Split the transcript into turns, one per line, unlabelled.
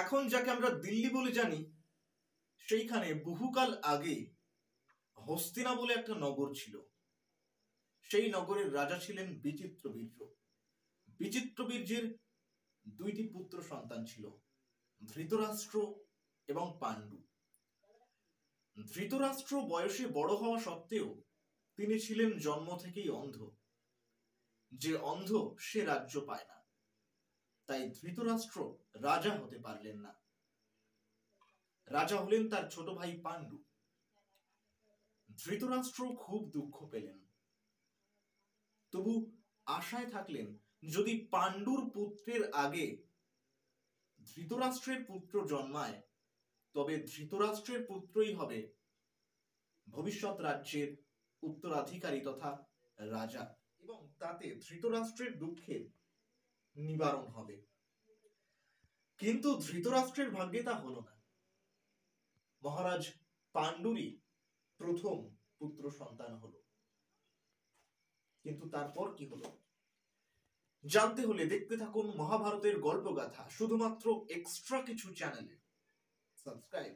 এখন যাকে আমরা দিল্লি বলে জানি, সেইখানে বহুকাল আগে হস্তিনা বলে একটা নগর ছিল। সেই নগরের রাজা ছিলেন বিচিত্রবীর্য। বিচিত্রবীর্যের দুইটি পুত্র সন্তান ছিল, ধৃতরাষ্ট্র এবং পাণ্ডু। ধৃতরাষ্ট্র বয়সে বড় হওয়া সত্ত্বেও তিনি ছিলেন জন্ম থেকেই অন্ধ। যে অন্ধ সে রাজ্য পায় না, তাই ধৃতরাষ্ট্র রাজা হতে পারলেন না। রাজা হলেন তার ছোট ভাই পাণ্ডু। ধৃতরাষ্ট্র খুব দুঃখ পেলেন, তবু আশায় থাকলেন যদি পাণ্ডুর পুত্রের আগে ধৃতরাষ্ট্রের পুত্র জন্মায় তবে ধৃতরাষ্ট্রের পুত্রই হবে ভবিষ্যৎ রাজ্যের উত্তরাধিকারী তথা রাজা, এবং তাতে ধৃতরাষ্ট্রের দুঃখের নিবারণ হবে। কিন্তু ধৃতরাষ্ট্রের ভাগ্যে তা হলো না। মহারাজ পাণ্ডুরই প্রথম পুত্র সন্তান হলো। কিন্তু তারপর কি হলো জানতে হলে দেখতে থাকুন মহাভারতের গল্পগাথা, শুধুমাত্র এক্সট্রা কিছু চ্যানেলে। সাবস্ক্রাইব